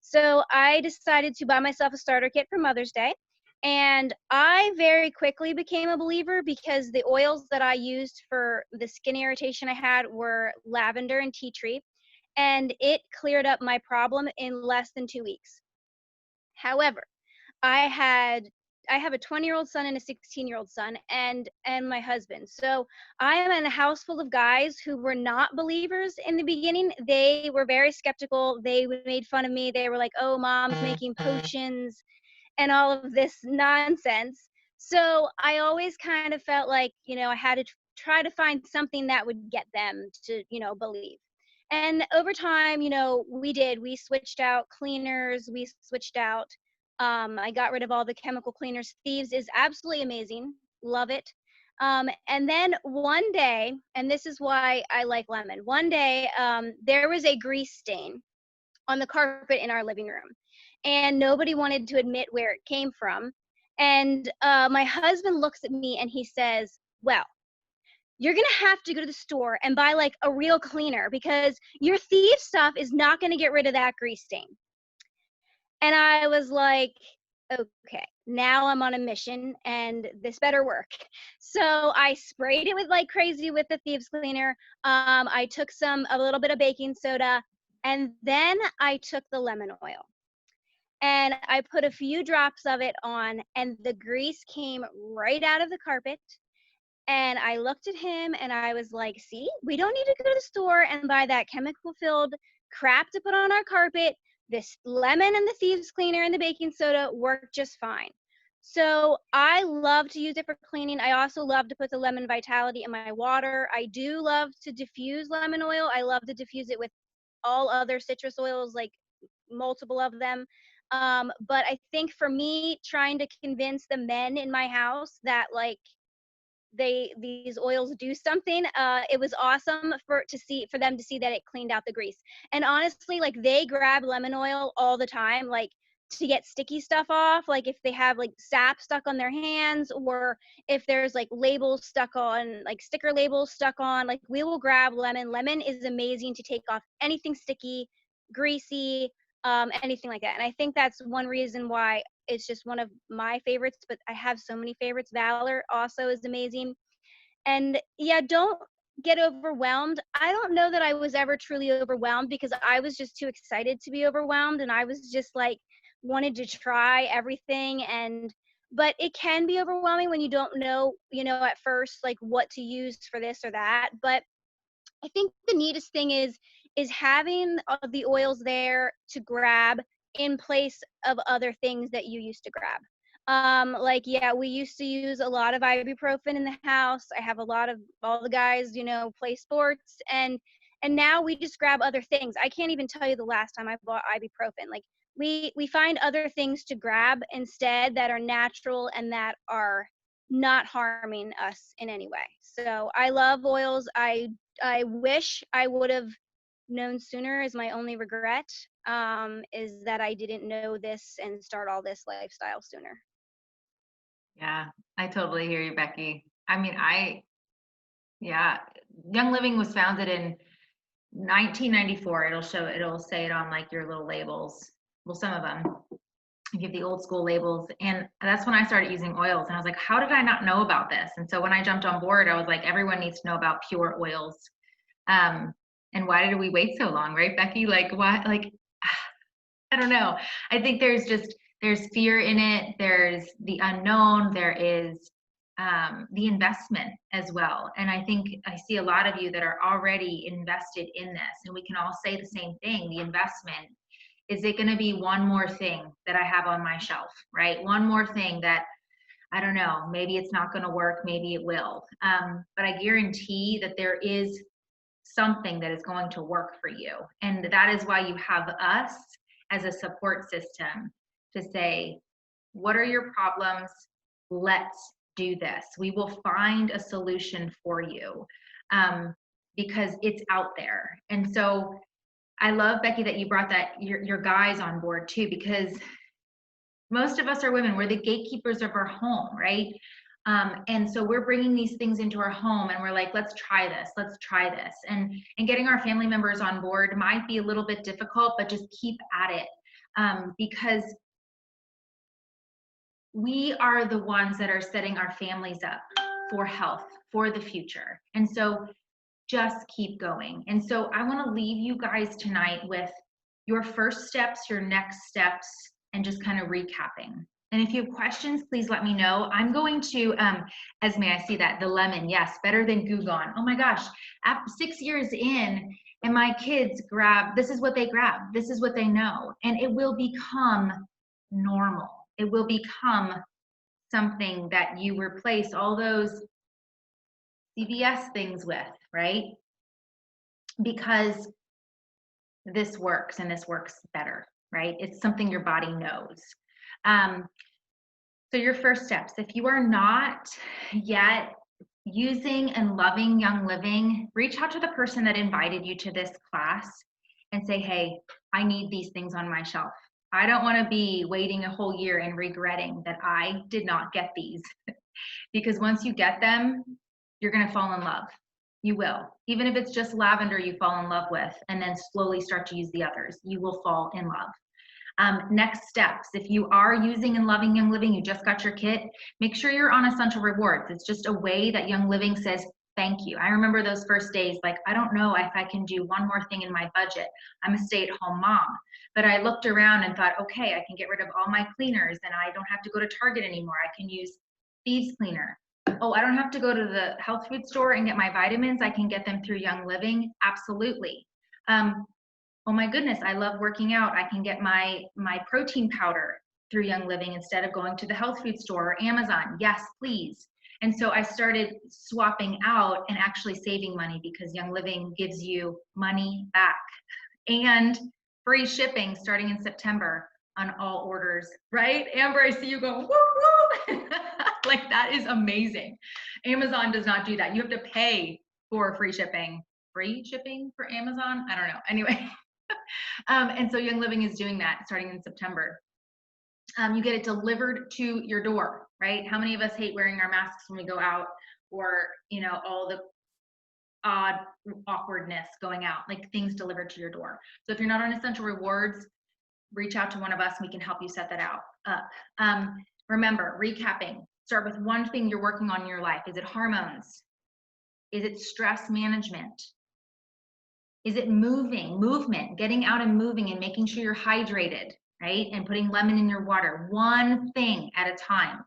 Speaker 6: So I decided to buy myself a starter kit for Mother's Day. And I very quickly became a believer because the oils that I used for the skin irritation I had were lavender and tea tree. And it cleared up my problem in less than 2 weeks. However, I have a 20-year-old son and a 16-year-old son and my husband. So I am in a house full of guys who were not believers in the beginning. They were very skeptical. They made fun of me. They were like, "Oh, mom's making potions," and all of this nonsense. So I always kind of felt like, I had to try to find something that would get them to, believe. And over time, we switched out cleaners, we switched out, I got rid of all the chemical cleaners. Thieves is absolutely amazing. Love it. And then one day, and this is why I like lemon, one day there was a grease stain on the carpet in our living room. And nobody wanted to admit where it came from. And my husband looks at me and he says, "Well, you're going to have to go to the store and buy like a real cleaner because your thief stuff is not going to get rid of that grease stain." And I was like, okay, now I'm on a mission and this better work. So I sprayed it with like crazy with the thieves cleaner. I took a little bit of baking soda, and then I took the lemon oil. And I put a few drops of it on, and the grease came right out of the carpet. And I looked at him and I was like, see, we don't need to go to the store and buy that chemical filled crap to put on our carpet. This lemon and the thieves cleaner and the baking soda work just fine. So I love to use it for cleaning. I also love to put the lemon vitality in my water. I do love to diffuse lemon oil. I love to diffuse it with all other citrus oils, like multiple of them. But I think for me, trying to convince the men in my house that like these oils do something, it was awesome for them to see that it cleaned out the grease. And honestly, like they grab lemon oil all the time, like to get sticky stuff off, like if they have like sap stuck on their hands, or if there's like labels stuck on, like sticker labels stuck on, like we will grab lemon is amazing to take off anything sticky, greasy, anything like that. And I think that's one reason why it's just one of my favorites, but I have so many favorites. Valor also is amazing. And yeah, don't get overwhelmed. I don't know that I was ever truly overwhelmed, because I was just too excited to be overwhelmed, and I was just like wanted to try everything. And but it can be overwhelming when you don't know, at first, like what to use for this or that. But I think the neatest thing is having the oils there to grab in place of other things that you used to grab. Like, yeah, we used to use a lot of ibuprofen in the house. I have a lot of all the guys, play sports, and now we just grab other things. I can't even tell you the last time I bought ibuprofen. Like we find other things to grab instead that are natural and that are not harming us in any way. So I love oils. I wish I would have known sooner, is my only regret, is that I didn't know this and start all this lifestyle sooner.
Speaker 1: Yeah, I totally hear you, Becky. I mean, yeah, Young Living was founded in 1994. It'll say it on like your little labels. Well, some of them give the old school labels. And that's when I started using oils. And I was like, how did I not know about this? And so when I jumped on board, I was like, everyone needs to know about pure oils. And why did we wait so long, right, Becky? Like, why? Like, I don't know. I think there's fear in it. There's the unknown. There is the investment as well. And I think I see a lot of you that are already invested in this, and we can all say the same thing. The investment, is it going to be one more thing that I have on my shelf, right? One more thing that, I don't know, maybe it's not going to work, maybe it will. But I guarantee that there is something that is going to work for you. And that is why you have us as a support system to say, what are your problems? Let's do this. We will find a solution for you, because it's out there. And so I love, Becky, that you brought that your guys on board too, because most of us are women. We're the gatekeepers of our home, right? And so we're bringing these things into our home, and we're like, let's try this. And getting our family members on board might be a little bit difficult, but just keep at it, because we are the ones that are setting our families up for health, for the future. And so just keep going. And so I want to leave you guys tonight with your first steps, your next steps, and just kind of recapping. And if you have questions, please let me know. I'm going to, Esme, I see that, the lemon, yes, better than Goo Gone. Oh my gosh, after 6 years in, and my kids this is what they grab, this is what they know, and it will become normal. It will become something that you replace all those CVS things with, right? Because this works, and this works better, right? It's something your body knows. So your first steps, if you are not yet using and loving Young Living, reach out to the person that invited you to this class and say, hey, I need these things on my shelf. I don't want to be waiting a whole year and regretting that I did not get these. Because once you get them, you're going to fall in love. You will. Even if it's just lavender you fall in love with, and then slowly start to use the others, you will fall in love. Next steps, if you are using and loving Young Living, you just got your kit, make sure you're on Essential Rewards. It's just a way that Young Living says, thank you. I remember those first days, like, I don't know if I can do one more thing in my budget. I'm a stay-at-home mom. But I looked around and thought, okay, I can get rid of all my cleaners and I don't have to go to Target anymore. I can use Thieves Cleaner. Oh, I don't have to go to the health food store and get my vitamins. I can get them through Young Living. Absolutely. Oh my goodness, I love working out. I can get my protein powder through Young Living instead of going to the health food store or Amazon. Yes, please. And so I started swapping out and actually saving money because Young Living gives you money back and free shipping starting in September on all orders, right? Amber, I see you going, woo, woo. Like, that is amazing. Amazon does not do that. You have to pay for free shipping. Free shipping for Amazon? I don't know. Anyway. And so Young Living is doing that starting in September. You get it delivered to your door, right? How many of us hate wearing our masks when we go out, or, you know, all the odd awkwardness going out, like things delivered to your door. So if you're not on Essential Rewards, reach out to one of us and we can help you set that up. Remember, recapping, start with one thing you're working on in your life. Is it hormones? Is it stress management? Is it movement, getting out and moving and making sure you're hydrated, right? And putting lemon in your water, one thing at a time.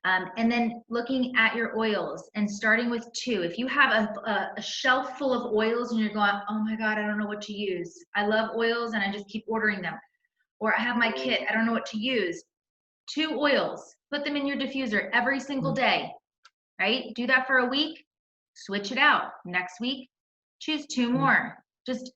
Speaker 1: And then looking at your oils and starting with 2. If you have a shelf full of oils and you're going, oh my God, I don't know what to use. I love oils and I just keep ordering them. Or I have my kit, I don't know what to use. 2 oils, put them in your diffuser every single day, right? Do that for a week, switch it out. Next week, choose 2 more. Just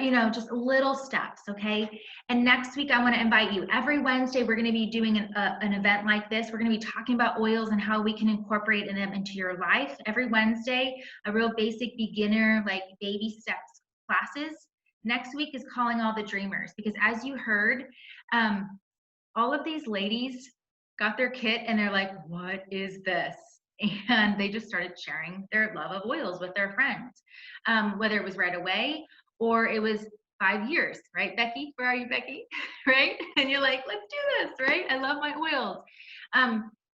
Speaker 1: you know, just little steps, okay? And next week, I want to invite you. Every Wednesday, we're going to be doing an event like this. We're going to be talking about oils and how we can incorporate them into your life. Every Wednesday, a real basic beginner, like baby steps classes. Next week is Calling All the Dreamers, because as you heard, all of these ladies got their kit and they're like, what is this? And they just started sharing their love of oils with their friends, whether it was right away or it was 5 years, right, Becky? Where are you, Becky? Right? And you're like, let's do this, right? I love my oils.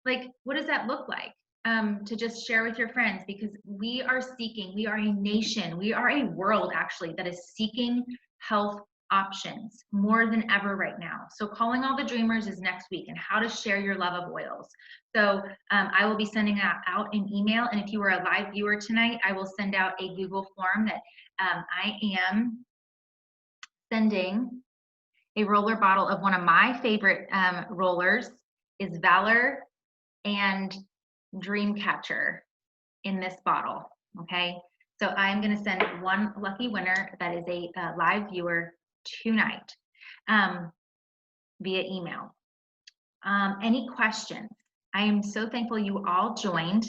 Speaker 1: Like, what does that look like? To just share with your friends, because we are a nation, we are a world actually that is seeking health options more than ever right now. So Calling All the Dreamers is next week, and how to share your love of oils. So I will be sending out an email, and if you were a live viewer tonight, I will send out a Google form that I am sending a roller bottle of one of my favorite rollers is Valor and Dreamcatcher in this bottle, okay? So I'm gonna send one lucky winner that is a live viewer tonight via email. Any questions? I am so thankful you all joined.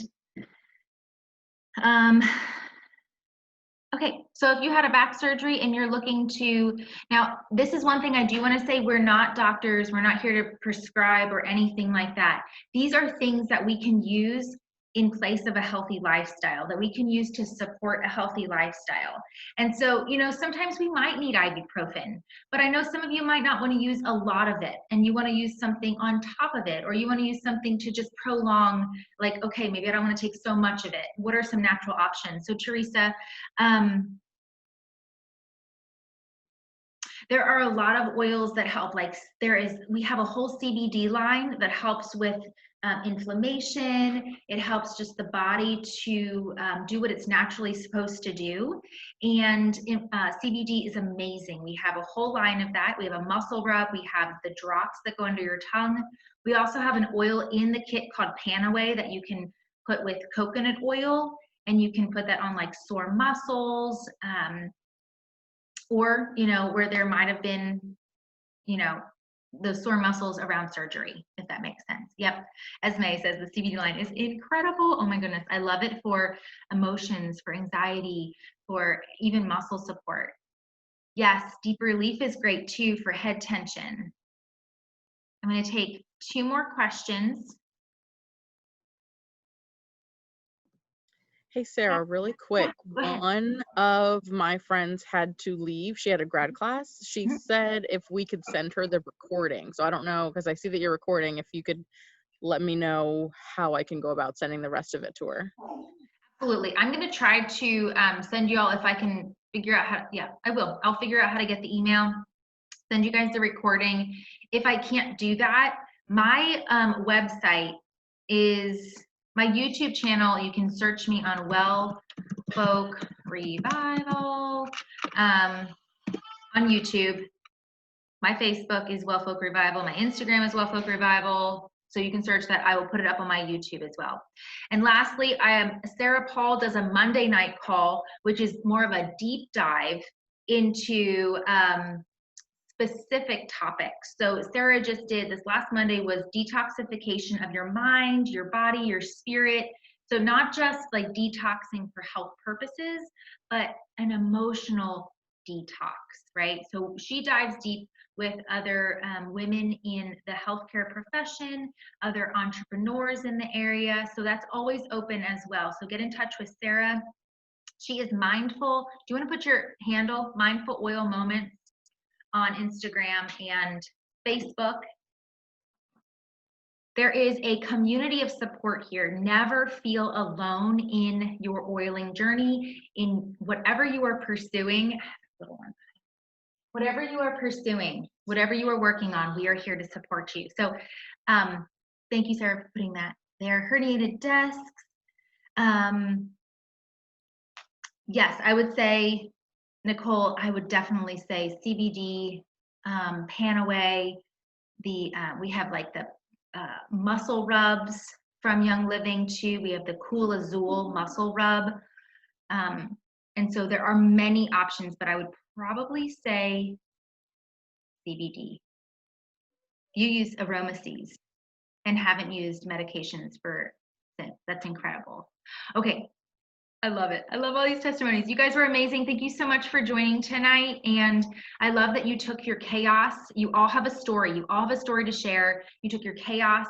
Speaker 1: Okay, so if you had a back surgery and you're looking to, now this is one thing I do want to say, we're not doctors, we're not here to prescribe or anything like that. These are things that we can use in place of a healthy lifestyle, that we can use to support a healthy lifestyle. And so, you know, sometimes we might need ibuprofen, but I know some of you might not want to use a lot of it, and you want to use something on top of it, or you want to use something to just prolong, like, okay, maybe I don't want to take so much of it. What are some natural options? So Teresa, there are a lot of oils that help, like we have a whole CBD line that helps with inflammation. It helps just the body to do what it's naturally supposed to do. And CBD is amazing. We have a whole line of that. We have a muscle rub. We have the drops that go under your tongue. We also have an oil in the kit called Panaway that you can put with coconut oil, and you can put that on like sore muscles, or, you know, where there might have been, you know, the sore muscles around surgery, if that makes sense. Yep. As May says, the CBD line is incredible. Oh my goodness. I love it for emotions, for anxiety, for even muscle support. Yes, deep relief is great too for head tension. I'm going to take 2 more questions.
Speaker 2: Hey, Sarah, really quick.
Speaker 1: Go ahead.
Speaker 2: One of my friends had to leave. She had a grad class. She said if we could send her the recording. So I don't know, because I see that you're recording, if you could let me know how I can go about sending the rest of it to her.
Speaker 1: Absolutely. I'm going to try to send you all, if I can figure out how, yeah, I will. I'll figure out how to get the email, send you guys the recording. If I can't do that, my website is my YouTube channel. You can search me on Well Folk Revival on YouTube. My Facebook is Well Folk Revival. My Instagram is Well Folk Revival. So you can search that. I will put it up on my YouTube as well. And lastly, Sarah Paul does a Monday night call, which is more of a deep dive into specific topics. So Sarah just did this last Monday was detoxification of your mind, your body, your spirit. So not just like detoxing for health purposes, but an emotional detox, right? So she dives deep with other women in the healthcare profession, other entrepreneurs in the area. So that's always open as well. So get in touch with Sarah. She is Mindful. Do you want to put your handle, Mindful Oil Moments, on Instagram and Facebook? There is a community of support here. Never feel alone in your oiling journey, in whatever you are pursuing. Little one. Whatever you are pursuing, whatever you are working on, we are here to support you. So thank you, Sarah, for putting that there. Herniated discs. Yes, I would say, Nicole, I would definitely say CBD, Panaway. We have like the muscle rubs from Young Living too. We have the Cool Azul muscle rub. And so there are many options, but I would probably say CBD. You use AromaSeas and haven't used medications since. That's incredible. Okay, I love it. I love all these testimonies. You guys were amazing. Thank you so much for joining tonight. And I love that you took your chaos. You all have a story. You all have a story to share. You took your chaos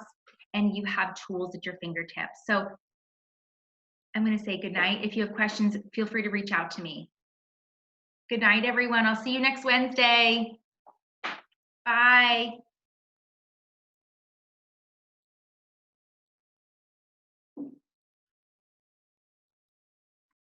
Speaker 1: and you have tools at your fingertips. So I'm going to say good night. If you have questions, feel free to reach out to me. Good night, everyone. I'll see you next Wednesday. Bye.